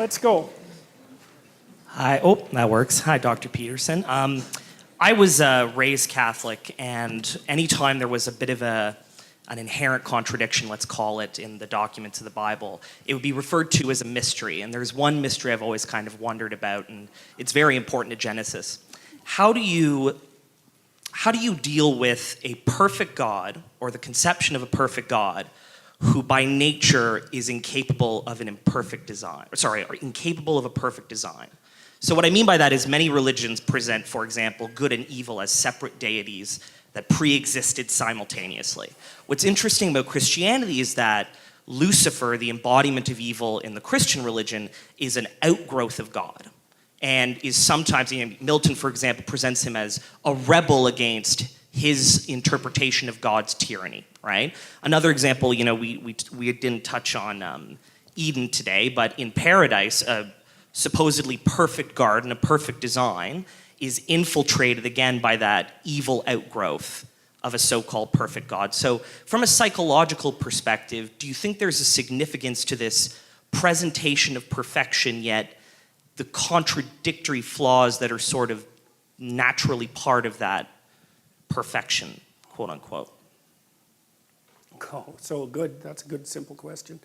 let's go. Hi. Oh, that works. Hi, Dr. Peterson. I was raised Catholic, and anytime there was a bit of an inherent contradiction, let's call it, in the documents of the Bible, it would be referred to as a mystery. And there's one mystery I've always kind of wondered about, and it's very important to Genesis. How do you deal with a perfect God, or the conception of a perfect God, who by nature is incapable of an imperfect design? Or incapable of a perfect design. So what I mean by that is many religions present, for example, good and evil as separate deities that pre-existed simultaneously. What's interesting about Christianity is that Lucifer, the embodiment of evil in the Christian religion, is an outgrowth of God. And is sometimes, Milton, for example, presents him as a rebel against his interpretation of God's tyranny, right? Another example, we didn't touch on Eden today, but in paradise, a supposedly perfect garden, a perfect design, is infiltrated again by that evil outgrowth of a so-called perfect God. So from a psychological perspective, do you think there's a significance to this presentation of perfection, yet the contradictory flaws that are sort of naturally part of that perfection, quote unquote? Oh, so good. That's a good, simple question.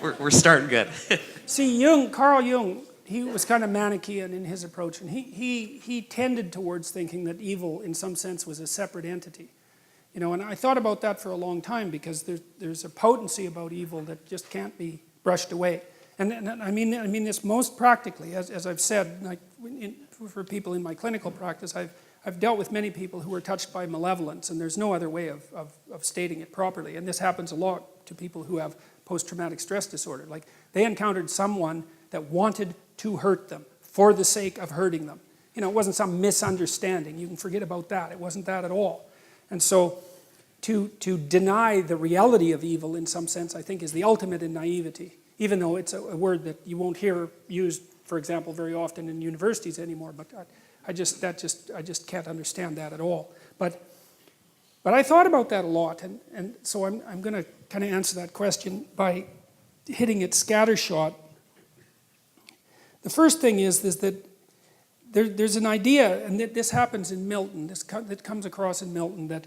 We're starting good. See, Carl Jung, he was kind of Manichaean in his approach, and he tended towards thinking that evil, in some sense, was a separate entity. And I thought about that for a long time, because there's a potency about evil that just can't be brushed away. And I mean this most practically, as I've said, like for people in my clinical practice, I've dealt with many people who are touched by malevolence, and there's no other way of stating it properly. And this happens a lot to people who have post-traumatic stress disorder. Like, they encountered someone that wanted to hurt them for the sake of hurting them. It wasn't some misunderstanding. You can forget about that. It wasn't that at all. And so to deny the reality of evil in some sense, I think, is the ultimate in naivety, even though it's a word that you won't hear used, for example, very often in universities anymore. But I just can't understand that at all. But I thought about that a lot, and so I'm going to kind of answer that question by hitting it scattershot. The first thing is that there's an idea, and this happens in Milton, that comes across in Milton, that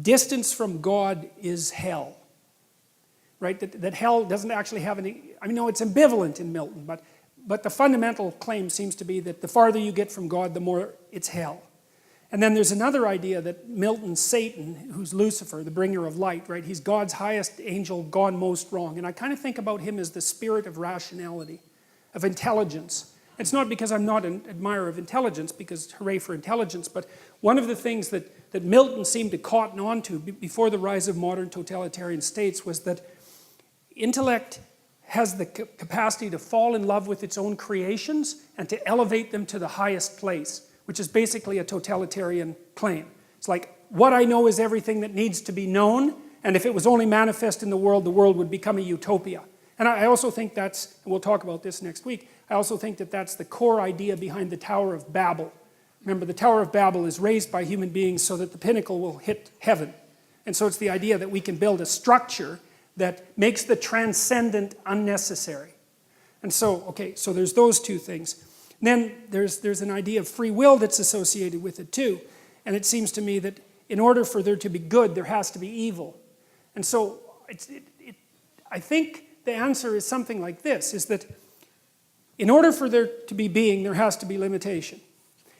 distance from God is hell. Right? That hell doesn't actually have any, no, it's ambivalent in Milton, but the fundamental claim seems to be that the farther you get from God, the more it's hell. And then there's another idea that Milton's Satan, who's Lucifer, the bringer of light, right? He's God's highest angel, gone most wrong. And I kind of think about him as the spirit of rationality, of intelligence. It's not because I'm not an admirer of intelligence, because hooray for intelligence, but one of the things that Milton seemed to cotton on to before the rise of modern totalitarian states was that intellect has the capacity to fall in love with its own creations and to elevate them to the highest place, which is basically a totalitarian claim. It's like, what I know is everything that needs to be known, and if it was only manifest in the world would become a utopia. And I also think that's, and we'll talk about this next week, I also think that that's the core idea behind the Tower of Babel. Remember, the Tower of Babel is raised by human beings so that the pinnacle will hit heaven. And so it's the idea that we can build a structure that makes the transcendent unnecessary. And so, okay, so there's those two things. Then there's an idea of free will that's associated with it too. And it seems to me that in order for there to be good, there has to be evil. And so I think the answer is something like this, is that in order for there to be being, there has to be limitation.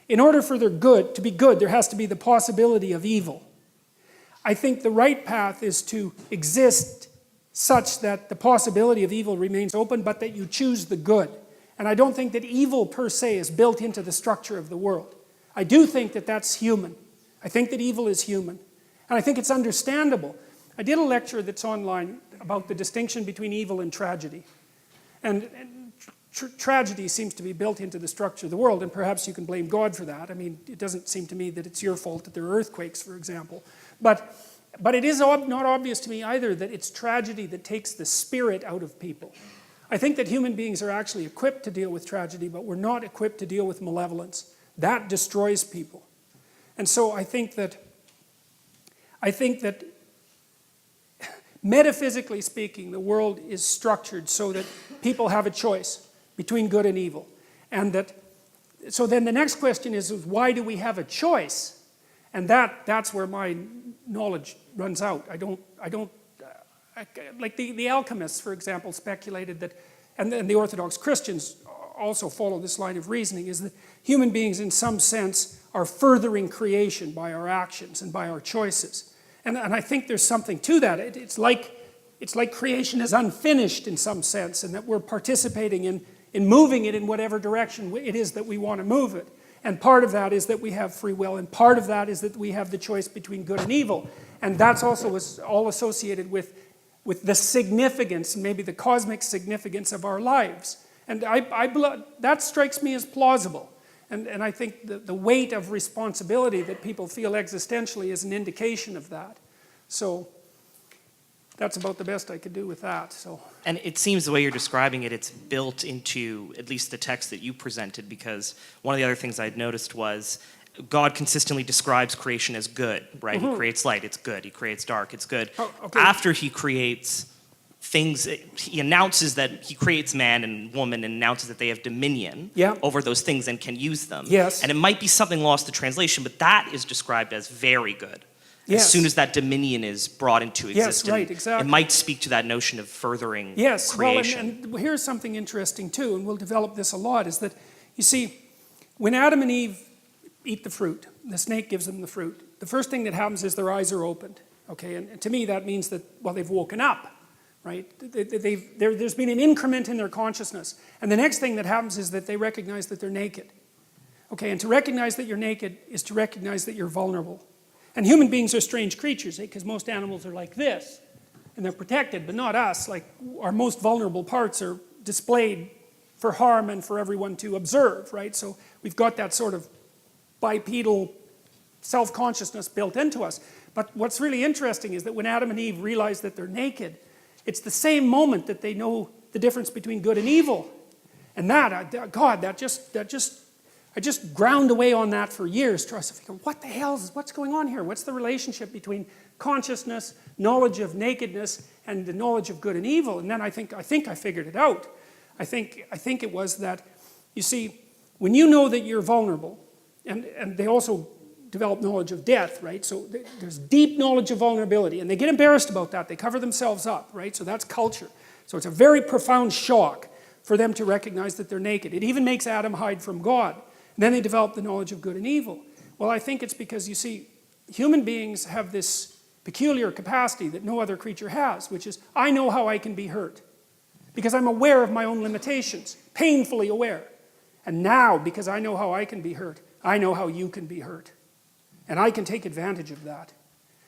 In order for there to be good, there has to be the possibility of evil. I think the right path is to exist such that the possibility of evil remains open, but that you choose the good. And I don't think that evil per se is built into the structure of the world. I do think that that's human. I think that evil is human. And I think it's understandable. I did a lecture that's online about the distinction between evil and tragedy. And tragedy seems to be built into the structure of the world, and perhaps you can blame God for that. I mean, it doesn't seem to me that it's your fault that there are earthquakes, for example. But it is not obvious to me either that it's tragedy that takes the spirit out of people. I think that human beings are actually equipped to deal with tragedy, but we're not equipped to deal with malevolence. That destroys people. And so I think that Metaphysically speaking, the world is structured so that people have a choice between good and evil. And that, so then the next question is why do we have a choice? And that's where my knowledge runs out. Like the alchemists, for example, speculated that, and the Orthodox Christians also follow this line of reasoning, is that human beings in some sense are furthering creation by our actions and by our choices. And I think there's something to that. It's like creation is unfinished in some sense, and that we're participating in moving it in whatever direction it is that we want to move it. And part of that is that we have free will, and part of that is that we have the choice between good and evil. And that's also all associated with the significance, and maybe the cosmic significance of our lives. And that strikes me as plausible. And I think the weight of responsibility that people feel existentially is an indication of that. So that's about the best I could do with that. So. And it seems the way you're describing it, it's built into at least the text that you presented, because one of the other things I'd noticed was God consistently describes creation as good, right? Mm-hmm. He creates light, it's good. He creates dark, it's good. Oh, okay. After he creates things, he announces that he creates man and woman and announces that they have dominion over those things and can use them. Yes. And it might be something lost to translation, but that is described as very good. Yes. As soon as that dominion is brought into existence, yes, right, exactly. It might speak to that notion of furthering yes, creation. Well, and here's something interesting too, and we'll develop this a lot, is that, you see, when Adam and Eve eat the fruit, the snake gives them the fruit, the first thing that happens is their eyes are opened, okay? And to me that means that, well, they've woken up, right? There's been an increment in their consciousness. And the next thing that happens is that they recognize that they're naked. Okay, and to recognize that you're naked is to recognize that you're vulnerable. And human beings are strange creatures, because most animals are like this, and they're protected, but not us. Like, our most vulnerable parts are displayed for harm and for everyone to observe, right? So we've got that sort of bipedal self-consciousness built into us. But what's really interesting is that when Adam and Eve realize that they're naked, it's the same moment that they know the difference between good and evil. And that, God, I just ground away on that for years, trying to figure, what's going on here? What's the relationship between consciousness, knowledge of nakedness, and the knowledge of good and evil? And then I think I figured it out. I think it was that, you see, when you know that you're vulnerable, and they also develop knowledge of death, right? So there's deep knowledge of vulnerability, and they get embarrassed about that. They cover themselves up, right? So that's culture. So it's a very profound shock for them to recognize that they're naked. It even makes Adam hide from God. And then they develop the knowledge of good and evil. Well, I think it's because, you see, human beings have this peculiar capacity that no other creature has, which is, I know how I can be hurt. Because I'm aware of my own limitations, painfully aware. And now, because I know how I can be hurt, I know how you can be hurt. And I can take advantage of that.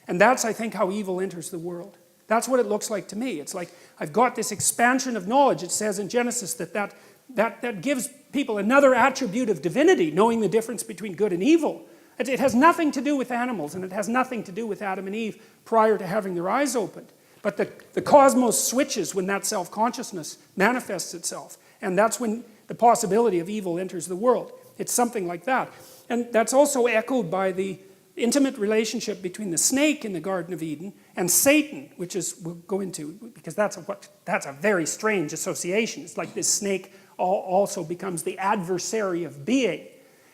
And that's, I think, how evil enters the world. That's what it looks like to me. It's like, I've got this expansion of knowledge. It says in Genesis that gives people another attribute of divinity, knowing the difference between good and evil. It has nothing to do with animals, and it has nothing to do with Adam and Eve prior to having their eyes opened. But the cosmos switches when that self-consciousness manifests itself. And that's when the possibility of evil enters the world. It's something like that. And that's also echoed by the intimate relationship between the snake in the Garden of Eden and Satan, which is, we'll go into, because that's a very strange association. It's like this snake also becomes the adversary of being.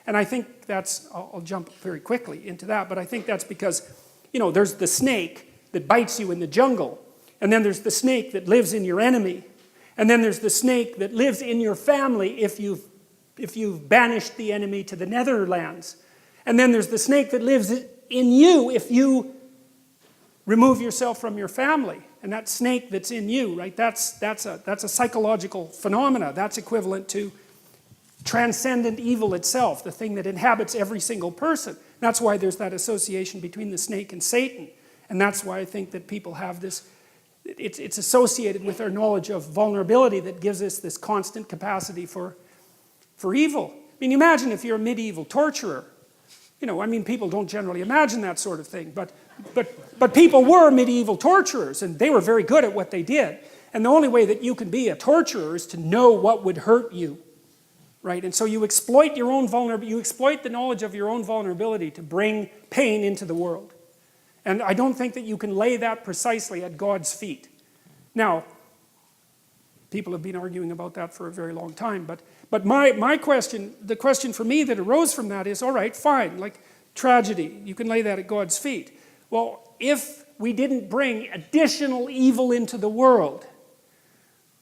And I think that's, I'll jump very quickly into that, but I think that's because, you know, there's the snake that bites you in the jungle, and then there's the snake that lives in your enemy, and then there's the snake that lives in your family if you've banished the enemy to the Netherlands. And then there's the snake that lives in you if you remove yourself from your family. And that snake that's in you, right, that's a psychological phenomena. That's equivalent to transcendent evil itself, the thing that inhabits every single person. That's why there's that association between the snake and Satan. And that's why I think that people have this, it's associated with our knowledge of vulnerability that gives us this constant capacity for evil. I mean, imagine if you're a medieval torturer. You know, I mean, people don't generally imagine that sort of thing, but people were medieval torturers, and they were very good at what they did. And the only way that you can be a torturer is to know what would hurt you, right? And so you exploit your own vulnerability, you exploit the knowledge of your own vulnerability to bring pain into the world. And I don't think that you can lay that precisely at God's feet. Now, people have been arguing about that for a very long time, but my question, the question for me that arose from that is, all right, fine, like tragedy, you can lay that at God's feet. Well, if we didn't bring additional evil into the world,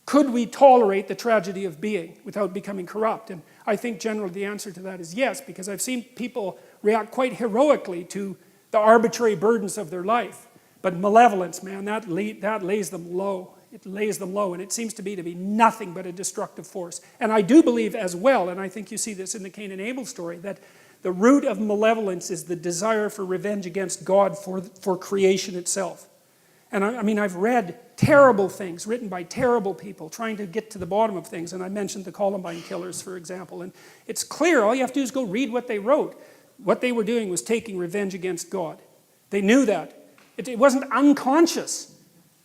could we tolerate the tragedy of being without becoming corrupt? And I think generally the answer to that is yes, because I've seen people react quite heroically to the arbitrary burdens of their life. But malevolence, man, that lays them low. It lays them low, and it seems to be nothing but a destructive force. And I do believe as well, and I think you see this in the Cain and Abel story, that the root of malevolence is the desire for revenge against God for creation itself. And I mean, I've read terrible things written by terrible people trying to get to the bottom of things, and I mentioned the Columbine killers, for example, and it's clear, all you have to do is go read what they wrote. What they were doing was taking revenge against God. They knew that. It wasn't unconscious.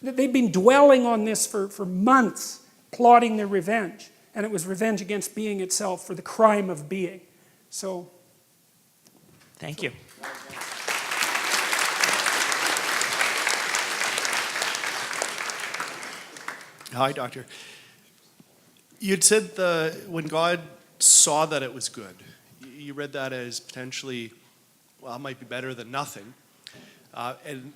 They'd been dwelling on this for months, plotting their revenge. And it was revenge against being itself for the crime of being. So. Thank you. Hi, Doctor. You'd said when God saw that it was good, you read that as potentially, well, it might be better than nothing. And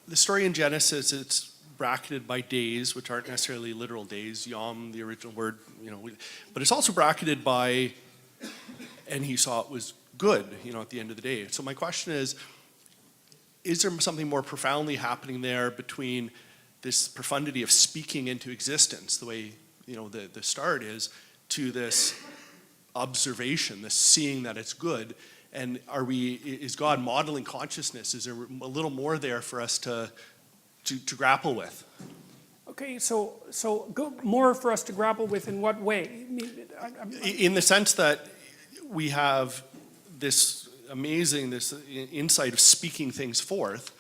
the story in Genesis, it's bracketed by days, which aren't necessarily literal days, yom, the original word, but it's also bracketed by, and he saw it was good, at the end of the day. So my question is there something more profoundly happening there between this profundity of speaking into existence, the way, the start is, to this observation, this seeing that it's good, and is God modeling consciousness? Is there a little more there for us to grapple with? Okay, so more for us to grapple with in what way? In the sense that we have this insight of speaking things forth,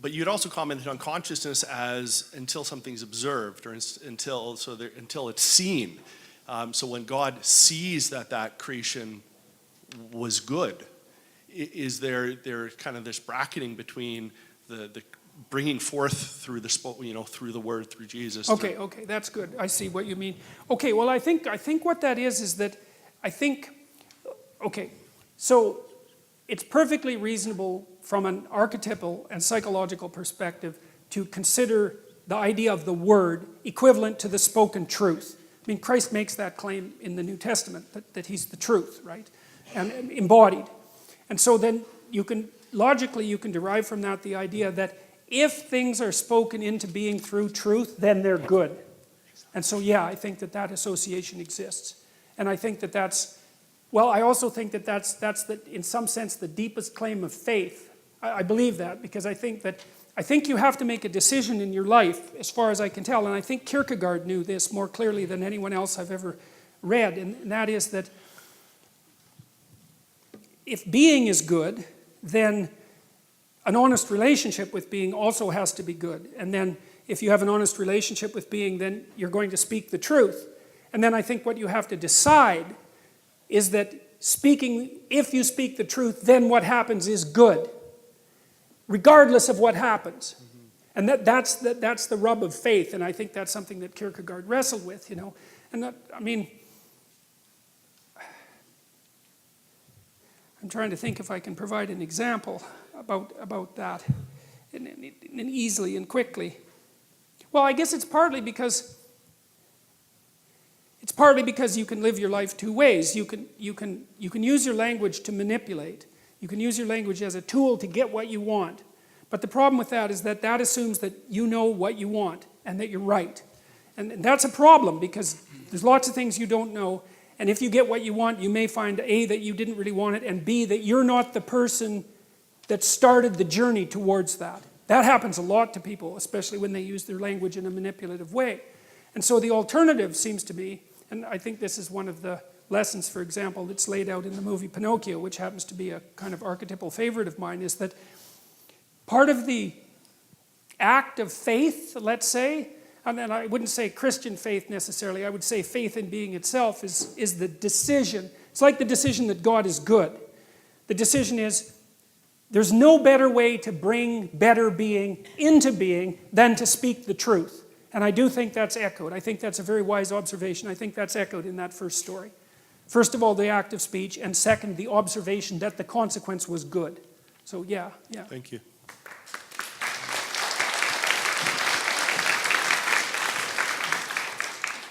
but you'd also commented on consciousness as until something's observed, or until it's seen. So when God sees that creation was good, is there kind of this bracketing between the bringing forth through through the word, through Jesus? Okay, that's good. I see what you mean. Okay, well, I think what that is that so it's perfectly reasonable from an archetypal and psychological perspective to consider the idea of the word equivalent to the spoken truth. I mean, Christ makes that claim in the New Testament, that he's the truth, right? And embodied. And so then logically you can derive from that the idea that if things are spoken into being through truth, then they're good. And so yeah, I think that association exists. And I think I also think that's in some sense the deepest claim of faith. I believe that because I think you have to make a decision in your life, as far as I can tell, and I think Kierkegaard knew this more clearly than anyone else I've ever read, and that is that if being is good, then an honest relationship with being also has to be good. And then if you have an honest relationship with being, then you're going to speak the truth. And then I think what you have to decide is that if you speak the truth, then what happens is good, regardless of what happens. And that's the rub of faith, and I think that's something that Kierkegaard wrestled with, And I'm trying to think if I can provide an example about that, and easily and quickly. Well, I guess it's partly because you can live your life two ways. You can use your language to manipulate. You can use your language as a tool to get what you want. But the problem with that is that assumes that you know what you want and that you're right. And that's a problem because there's lots of things you don't know. And if you get what you want, you may find A, that you didn't really want it, and B, that you're not the person that started the journey towards that. That happens a lot to people, especially when they use their language in a manipulative way. And so the alternative seems to be, and I think this is one of the lessons, for example, that's laid out in the movie Pinocchio, which happens to be a kind of archetypal favorite of mine, is that part of the act of faith, let's say, and I wouldn't say Christian faith necessarily, I would say faith in being itself is the decision. It's like the decision that God is good. The decision is, There's no better way to bring better being into being than to speak the truth. And I do think that's echoed. I think that's a very wise observation. I think that's echoed in that first story. First of all, the act of speech, and second, the observation that the consequence was good. So yeah. Thank you.